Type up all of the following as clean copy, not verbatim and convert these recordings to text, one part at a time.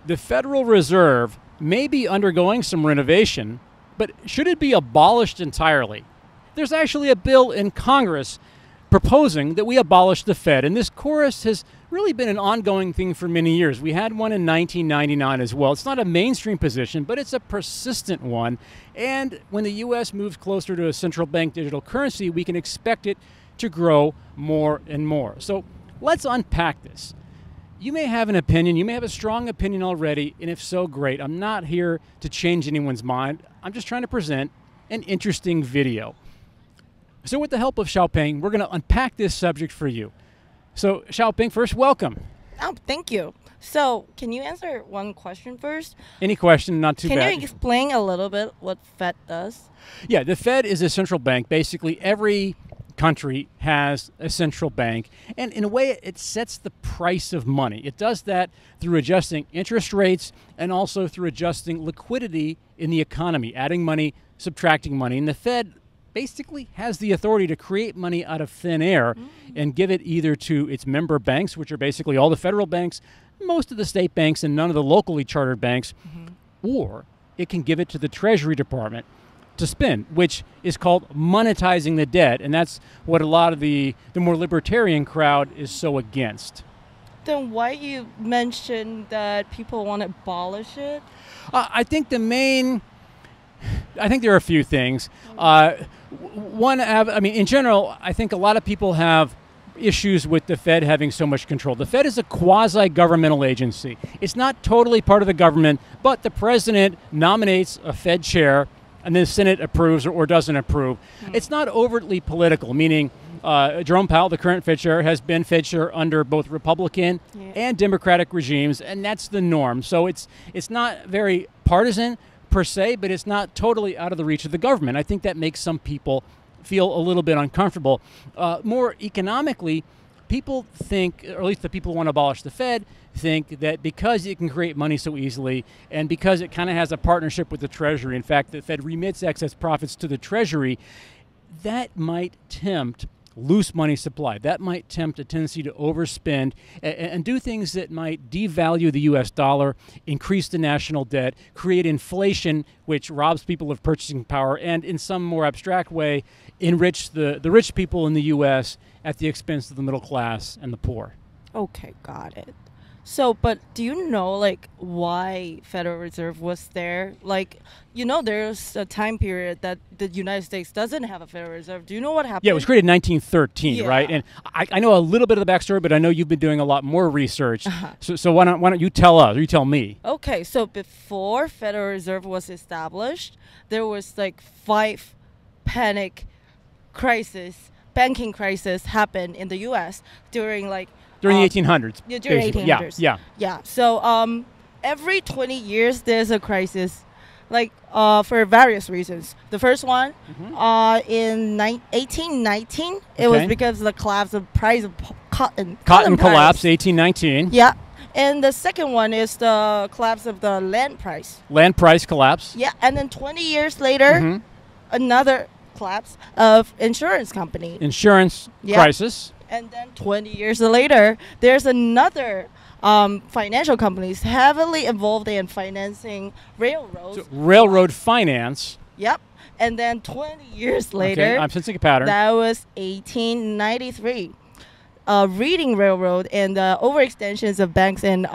The Federal Reserve may be undergoing some renovation, but should it be abolished entirely? There's actually a bill in Congress proposing that we abolish the Fed, and this chorus has really been an ongoing thing for many years. We had one in 1999 as well. It's not a mainstream position, but it's a persistent one, and when the U.S. moves closer to a central bank digital currency, we can expect it to grow more and more. So let's unpack this. You may have an opinion, you may have a strong opinion already, and if so, great. I'm not here to change anyone's mind. I'm just trying to present an interesting video. So with the help of Shaoping, we're going to unpack this subject for you. So Shaoping, first, welcome. Oh, thank you. So can you answer one question first? Any question, not too bad. Can you explain a little bit what Fed does? Yeah, the Fed is a central bank. Basically, every country has a central bank, and in a way it sets the price of money. It does that through adjusting interest rates and also through adjusting liquidity in the economy, adding money, subtracting money. And the Fed basically has the authority to create money out of thin air and give it either to its member banks, which are basically all the federal banks, most of the state banks, and none of the locally chartered banks, or it can give it to the Treasury Department to spend, which is called monetizing the debt, and that's what a lot of the more libertarian crowd is so against. Then why you mentioned that people want to abolish it? I think there are a few things. In general, I think a lot of people have issues with the Fed having so much control. The Fed is a quasi-governmental agency. It's not totally part of the government, but the president nominates a Fed chair, and the Senate approves or doesn't approve. It's not overtly political, meaning Jerome Powell, the current Fed chair, has been Fed chair under both Republican and Democratic regimes, and that's the norm. So it's not very partisan per se, but it's not totally out of the reach of the government. I think that makes some people feel a little bit uncomfortable. More economically, people think, or at least the people who want to abolish the Fed, think that because it can create money so easily and because it kind of has a partnership with the Treasury, in fact, the Fed remits excess profits to the Treasury, that might tempt loose money supply. That might tempt a tendency to overspend and do things that might devalue the U.S. dollar, increase the national debt, create inflation, which robs people of purchasing power, and in some more abstract way, enrich the rich people in the U.S. at the expense of the middle class and the poor. Okay, got it. So, but do you know, like, why Federal Reserve was there? Like, you know, there's a time period that the United States doesn't have a Federal Reserve. Do you know what happened? Yeah, it was created in 1913, right? And I know a little bit of the backstory, but I know you've been doing a lot more research. So why don't you tell us, or you tell me? Okay, so before Federal Reserve was established, there was like 5 banking crisis happened in the U.S. during like during the 1800s. Yeah, during the 1800s. Yeah. So every 20 years there's a crisis, like for various reasons. The first one in 1819, it was because of the collapse of price of cotton. Cotton collapse, 1819. Yeah. And the second one is the collapse of the land price. Land price collapse. Yeah. And then 20 years later, another collapse of insurance company. Insurance crisis. And then 20 years later, there's another financial companies heavily involved in financing railroads. So railroad finance. Yep. And then 20 years later, I'm sensing a pattern. That was 1893. Reading railroad and overextensions of banks and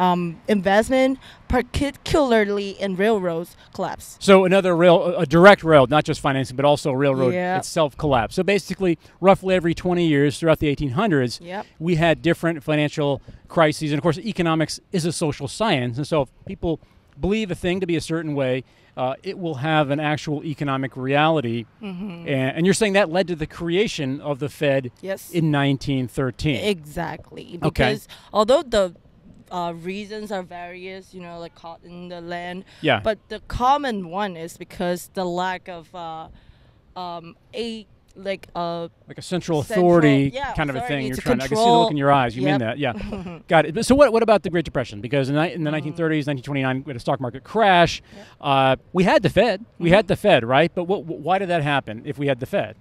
investment, particularly in railroads, collapsed. So a direct rail, not just financing, but also railroad itself collapsed. So basically, roughly every 20 years throughout the 1800s, we had different financial crises. And of course, economics is a social science. And so if people believe a thing to be a certain way, it will have an actual economic reality. And you're saying that led to the creation of the Fed in 1913. Exactly. Because although the reasons are various, you know, like cotton, the land, but the common one is because the lack of like a central authority kind of a thing. You're trying. I can see the look in your eyes. You mean that? Yeah. Got it. So what about the Great Depression? Because in the 1930s, 1929, we had a stock market crash. We had the Fed. We had the Fed, right? But why did that happen? If we had the Fed,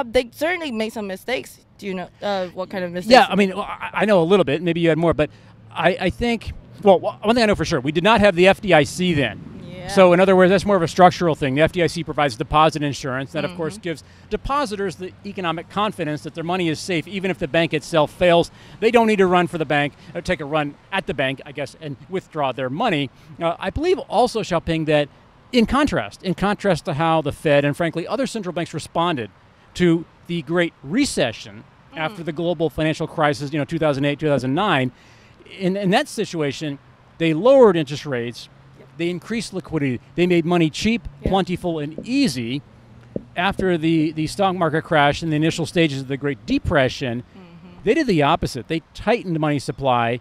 they certainly made some mistakes. Do you know what kind of mistakes? Yeah, I mean, I know a little bit. Maybe you had more, but I think Well, one thing I know for sure, we did not have the FDIC then. Yeah. So in other words, that's more of a structural thing. The FDIC provides deposit insurance. That, of course, gives depositors the economic confidence that their money is safe, even if the bank itself fails. They don't need to run for the bank, or take a run at the bank, I guess, and withdraw their money. I believe also, Shaoping, that in contrast to how the Fed and, frankly, other central banks responded to the Great Recession after the global financial crisis, 2008, 2009, in that situation, they lowered interest rates. They increased liquidity. They made money cheap, plentiful, and easy. After the stock market crash in the initial stages of the Great Depression, they did the opposite. They tightened money supply.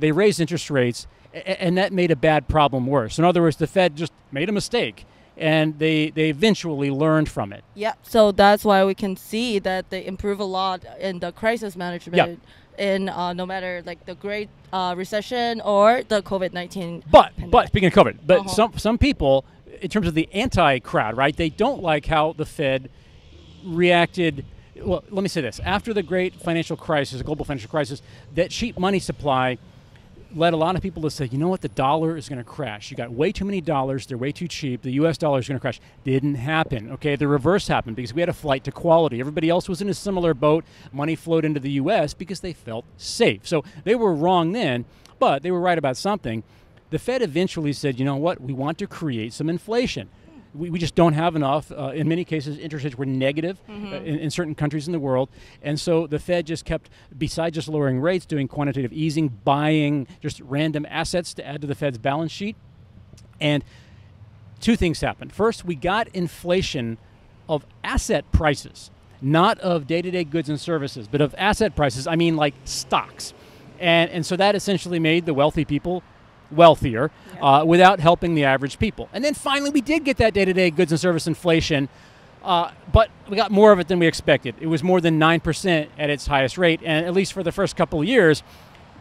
They raised interest rates, and that made a bad problem worse. In other words, the Fed just made a mistake, and they eventually learned from it. Yeah, so that's why we can see that they improve a lot in the crisis management. In no matter like the Great Recession or the COVID-19. But speaking of COVID, but some people, in terms of the anti-crowd, right? They don't like how the Fed reacted. Well, let me say this: after the Great Financial Crisis, the global financial crisis, that cheap money supply led a lot of people to say, you know what, the dollar is going to crash. You got way too many dollars. They're way too cheap. The U.S. dollar is going to crash. Didn't happen. Okay, the reverse happened because we had a flight to quality. Everybody else was in a similar boat. Money flowed into the U.S. because they felt safe. So they were wrong then, but they were right about something. The Fed eventually said, you know what, we want to create some inflation. We just don't have enough. In many cases, interest rates were negative in certain countries in the world. And so the Fed just kept, besides just lowering rates, doing quantitative easing, buying just random assets to add to the Fed's balance sheet. And two things happened. First, we got inflation of asset prices, not of day-to-day goods and services, but of asset prices. I mean like stocks. And so that essentially made the wealthy people wealthier without helping the average people. And then finally we did get that day-to-day goods and service inflation, but we got more of it than we expected. It was more than 9% at its highest rate, and at least for the first couple of years,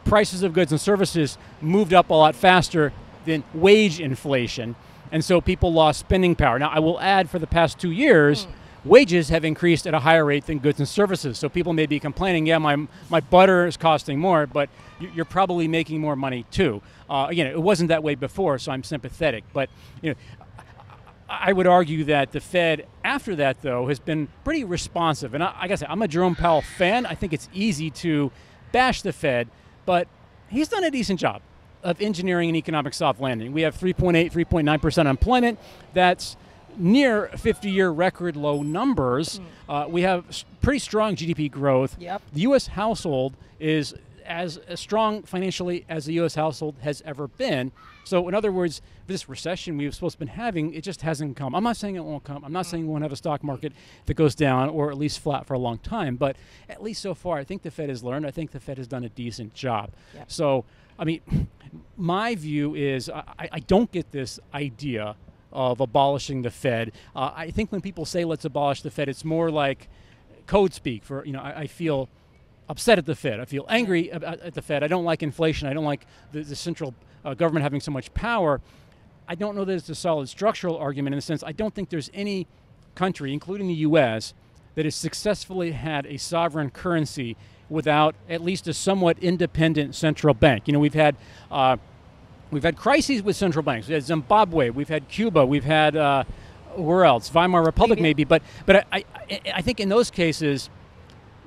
prices of goods and services moved up a lot faster than wage inflation, and so people lost spending power. Now I will add, for the past 2 years, wages have increased at a higher rate than goods and services. So people may be complaining, yeah, my butter is costing more, but you're probably making more money too. Again, it wasn't that way before, so I'm sympathetic. But I would argue that the Fed, after that, though, has been pretty responsive. And like I said, I'm a Jerome Powell fan. I think it's easy to bash the Fed, but he's done a decent job of engineering an economic soft landing. We have 3.8, 3.9% unemployment. That's near 50-year record low numbers. We have pretty strong GDP growth. The U.S. household is as strong financially as the U.S. household has ever been. So in other words, this recession we've supposed to been having, it just hasn't come. I'm not saying it won't come. I'm not saying we won't have a stock market that goes down or at least flat for a long time. But at least so far, I think the Fed has learned. I think the Fed has done a decent job. So, I mean, my view is I don't get this idea of abolishing the Fed. I think when people say let's abolish the Fed, it's more like code speak for, I feel upset at the Fed. I feel angry at the Fed. I don't like inflation. I don't like the central government having so much power. I don't know that it's a solid structural argument in the sense I don't think there's any country, including the U.S., that has successfully had a sovereign currency without at least a somewhat independent central bank. We've had crises with central banks. We had Zimbabwe. We've had Cuba. We've had where else? Weimar Republic maybe. But I think in those cases,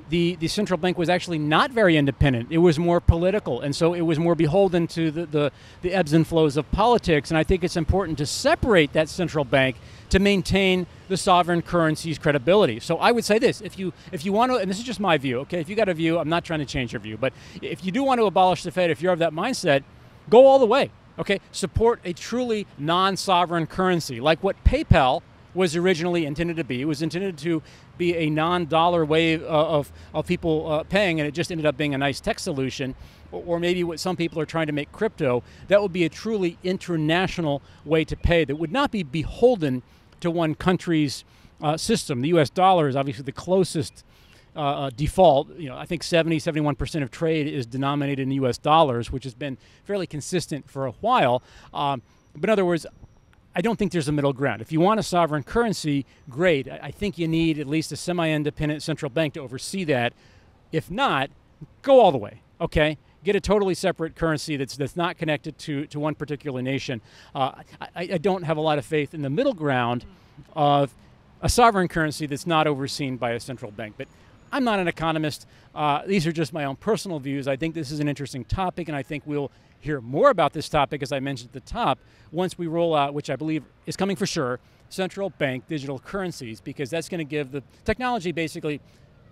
the central bank was actually not very independent. It was more political, and so it was more beholden to the ebbs and flows of politics. And I think it's important to separate that central bank to maintain the sovereign currency's credibility. So I would say this: if you want to, and this is just my view, okay? If you got a view, I'm not trying to change your view, but if you do want to abolish the Fed, if you're of that mindset, go all the way. Okay, support a truly non-sovereign currency, like what PayPal was originally intended to be. It was intended to be a non-dollar way of people paying, and it just ended up being a nice tech solution. Or maybe what some people are trying to make crypto, that would be a truly international way to pay that would not be beholden to one country's system. The U.S. dollar is obviously the closest default. I think 71% of trade is denominated in U.S. dollars, which has been fairly consistent for a while. But in other words, I don't think there's a middle ground. If you want a sovereign currency, great. I think you need at least a semi-independent central bank to oversee that. If not, go all the way, okay? get a totally separate currency that's not connected to one particular nation. I don't have a lot of faith in the middle ground of a sovereign currency that's not overseen by a central bank. But I'm not an economist. These are just my own personal views. I think this is an interesting topic, and I think we'll hear more about this topic, as I mentioned at the top, once we roll out, which I believe is coming for sure, central bank digital currencies, because that's going to give the technology basically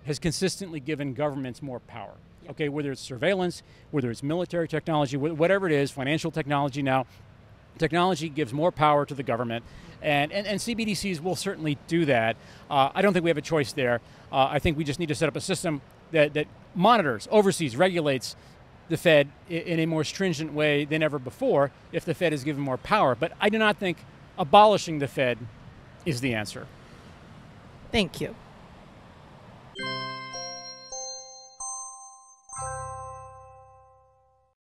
has consistently given governments more power. Yep. Okay, whether it's surveillance, whether it's military technology, whatever it is, financial technology now, technology gives more power to the government, and CBDCs will certainly do that. I don't think we have a choice there. I think we just need to set up a system that monitors, oversees, regulates the Fed in a more stringent way than ever before if the Fed is given more power. But I do not think abolishing the Fed is the answer. Thank you.